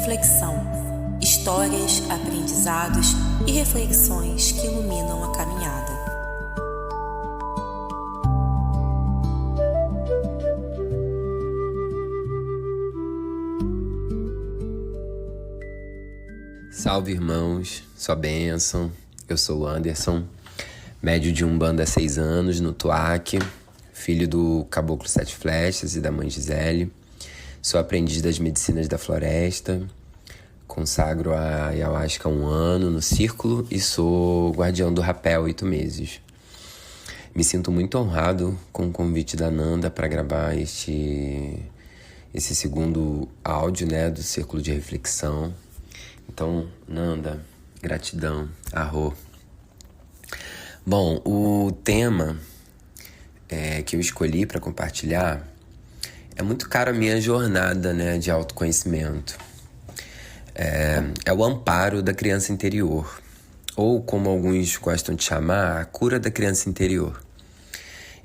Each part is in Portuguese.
reflexão, histórias, aprendizados e reflexões que iluminam a caminhada. Salve, irmãos, sua bênção. Eu sou o Anderson, médio de Umbanda há 6 anos no Tuaque, filho do Caboclo Sete Flechas e da mãe Gisele. Sou aprendiz das medicinas da floresta, consagro a Ayahuasca há 1 ano no círculo e sou guardião do rapé há 8 meses. Me sinto muito honrado com o convite da Nanda para gravar esse segundo áudio, do Círculo de Reflexão. Então, Nanda, gratidão, arro. Bom, o tema que eu escolhi para compartilhar é muito caro à minha jornada, de autoconhecimento. É o amparo da criança interior, ou como alguns gostam de chamar, a cura da criança interior.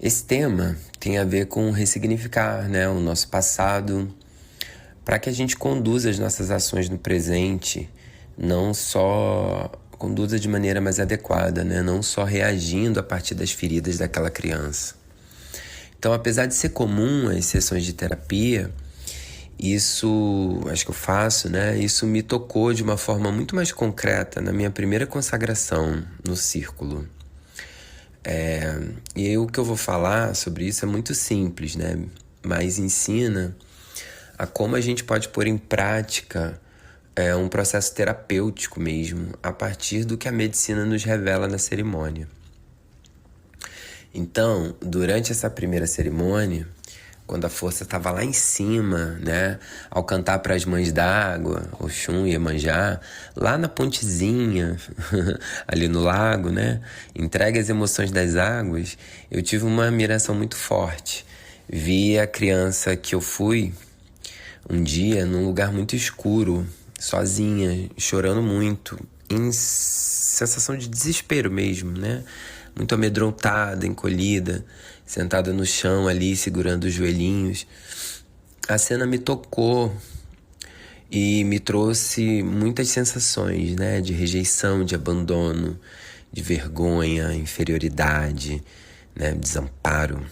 Esse tema tem a ver com ressignificar, o nosso passado, para que a gente conduza as nossas ações no presente, não só conduza de maneira mais adequada, não só reagindo a partir das feridas daquela criança. Então, apesar de ser comum as sessões de terapia, isso, acho que eu faço, isso me tocou de uma forma muito mais concreta na minha primeira consagração no círculo. E o que eu vou falar sobre isso é muito simples, mas ensina a como a gente pode pôr em prática um processo terapêutico mesmo, a partir do que a medicina nos revela na cerimônia. Então, durante essa primeira cerimônia, quando a força estava lá em cima, ao cantar para as mães d'água, Oxum e Iemanjá, lá na pontezinha, ali no lago, entregue às emoções das águas, eu tive uma admiração muito forte. Vi a criança que eu fui um dia num lugar muito escuro, sozinha, chorando muito, em sensação de desespero mesmo, muito amedrontada, encolhida, sentada no chão ali, segurando os joelhinhos. A cena me tocou e me trouxe muitas sensações, de rejeição, de abandono, de vergonha, inferioridade, desamparo,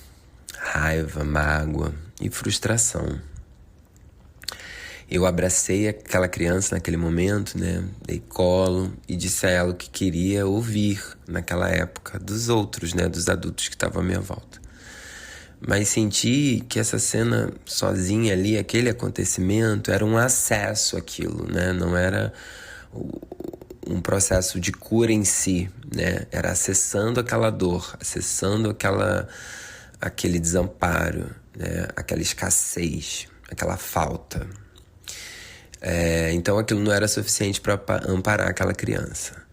raiva, mágoa e frustração. Eu abracei aquela criança naquele momento, dei colo e disse a ela o que queria ouvir naquela época dos outros, dos adultos que estavam à minha volta. Mas senti que essa cena sozinha ali, aquele acontecimento, era um acesso àquilo, não era um processo de cura em si, era acessando aquela dor, acessando aquele desamparo, aquela escassez, aquela falta. Então aquilo não era suficiente para amparar aquela criança.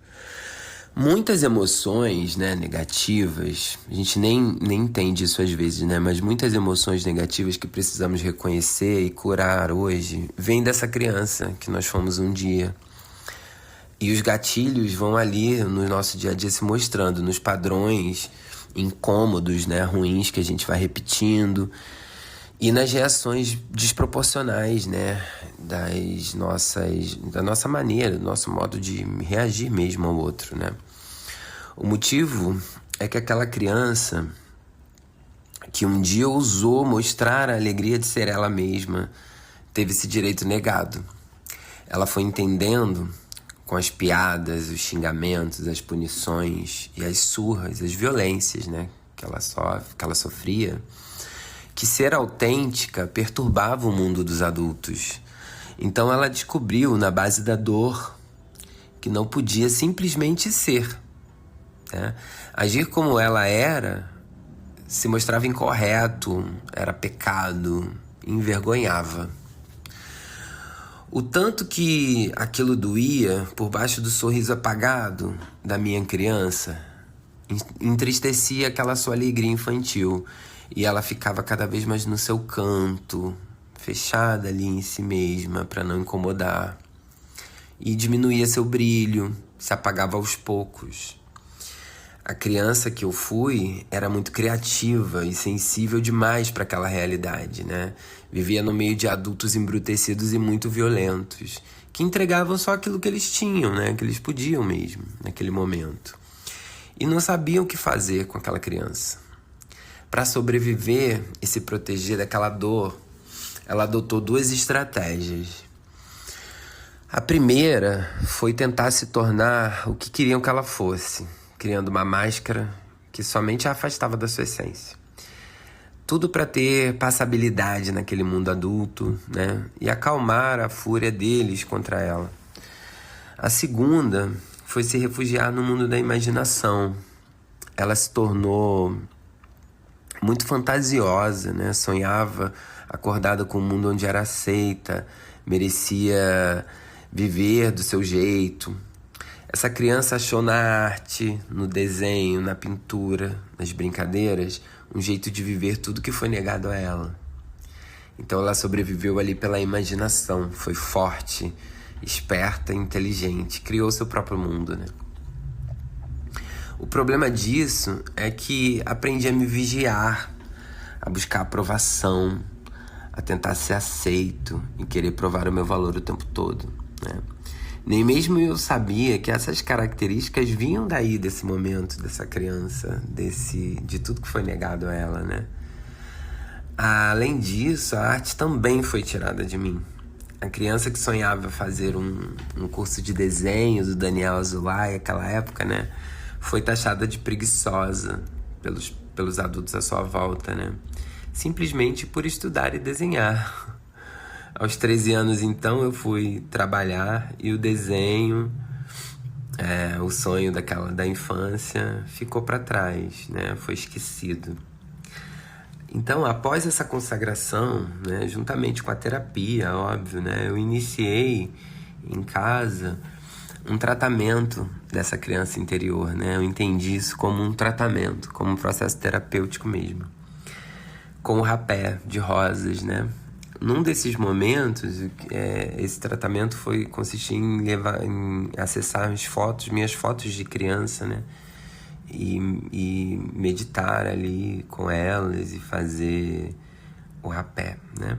Muitas emoções negativas, a gente nem entende isso às vezes, mas muitas emoções negativas que precisamos reconhecer e curar hoje vêm dessa criança que nós fomos um dia. E os gatilhos vão ali no nosso dia a dia se mostrando, nos padrões incômodos, ruins que a gente vai repetindo, e nas reações desproporcionais, da nossa maneira, do nosso modo de reagir mesmo ao outro, O motivo é que aquela criança que um dia ousou mostrar a alegria de ser ela mesma, teve esse direito negado. Ela foi entendendo com as piadas, os xingamentos, as punições e as surras, as violências, que ela sofria, que ser autêntica perturbava o mundo dos adultos. Então ela descobriu, na base da dor, que não podia simplesmente ser. Agir como ela era se mostrava incorreto, era pecado, envergonhava. O tanto que aquilo doía por baixo do sorriso apagado da minha criança entristecia aquela sua alegria infantil. E ela ficava cada vez mais no seu canto, fechada ali em si mesma para não incomodar. E diminuía seu brilho, se apagava aos poucos. A criança que eu fui era muito criativa e sensível demais para aquela realidade, Vivia no meio de adultos embrutecidos e muito violentos, que entregavam só aquilo que eles tinham, né? Que eles podiam mesmo, naquele momento. E não sabiam o que fazer com aquela criança. Para sobreviver e se proteger daquela dor, ela adotou 2 estratégias. A primeira foi tentar se tornar o que queriam que ela fosse, criando uma máscara que somente a afastava da sua essência. Tudo para ter passabilidade naquele mundo adulto, né? E acalmar a fúria deles contra ela. A segunda foi se refugiar no mundo da imaginação. Ela se tornou muito fantasiosa, né? Sonhava acordada com um mundo onde era aceita, merecia viver do seu jeito. Essa criança achou na arte, no desenho, na pintura, nas brincadeiras, um jeito de viver tudo que foi negado a ela. Então ela sobreviveu ali pela imaginação, foi forte, esperta e inteligente, criou seu próprio mundo, né? O problema disso é que aprendi a me vigiar, a buscar aprovação, a tentar ser aceito e querer provar o meu valor o tempo todo, né? Nem mesmo eu sabia que essas características vinham daí, desse momento, dessa criança, de tudo que foi negado a ela, né? Além disso, a arte também foi tirada de mim. A criança que sonhava fazer um curso de desenho do Daniel Azulay, naquela época, né? Foi taxada de preguiçosa pelos adultos à sua volta, né? Simplesmente por estudar e desenhar. Aos 13 anos, então, eu fui trabalhar e o desenho, o sonho da infância, ficou para trás, né? Foi esquecido. Então, após essa consagração, né, juntamente com a terapia, óbvio, né, eu iniciei em casa um tratamento dessa criança interior, né? Eu entendi isso como um tratamento, como um processo terapêutico mesmo. Com o rapé de rosas, né? Num desses momentos, esse tratamento consistia em acessar minhas fotos de criança, né? E meditar ali com elas e fazer o rapé, né?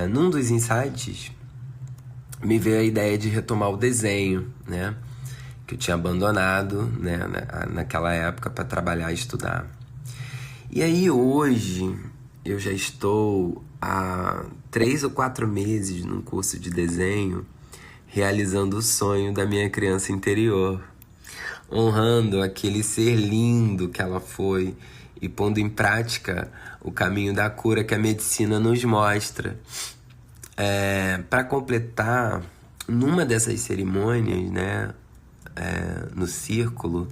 Num dos insights, me veio a ideia de retomar o desenho, né? Que eu tinha abandonado, né? Naquela época para trabalhar e estudar. E aí hoje eu já estou há 3 ou 4 meses num curso de desenho, realizando o sonho da minha criança interior, honrando aquele ser lindo que ela foi e pondo em prática o caminho da cura que a medicina nos mostra. Para completar, numa dessas cerimônias, né, no círculo,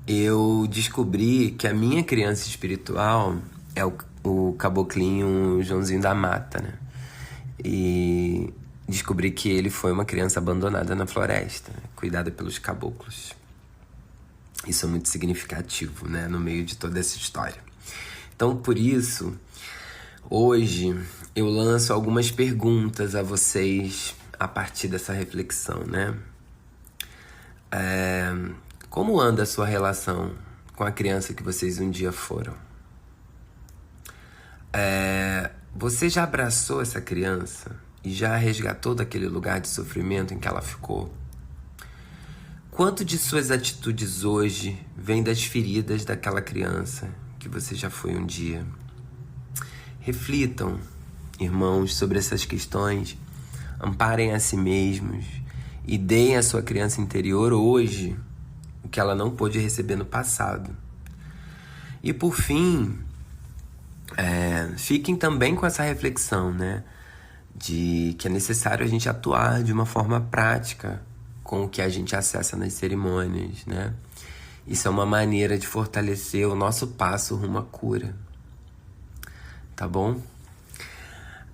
eu descobri que a minha criança espiritual é o caboclinho Joãozinho da Mata, né? E descobri que ele foi uma criança abandonada na floresta, né? Cuidada pelos caboclos. Isso é muito significativo, né? No meio de toda essa história. Então, por isso, hoje eu lanço algumas perguntas a vocês a partir dessa reflexão, né? Como anda a sua relação com a criança que vocês um dia foram? Você já abraçou essa criança e já resgatou daquele lugar de sofrimento em que ela ficou? Quanto de suas atitudes hoje vem das feridas daquela criança que você já foi um dia? Reflitam, irmãos, sobre essas questões, amparem a si mesmos e deem à sua criança interior hoje o que ela não pôde receber no passado. E por fim, fiquem também com essa reflexão, né? De que é necessário a gente atuar de uma forma prática com o que a gente acessa nas cerimônias, né? Isso é uma maneira de fortalecer o nosso passo rumo à cura. Tá bom?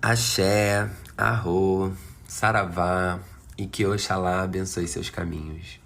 Axé, arro, saravá e que Oxalá abençoe seus caminhos.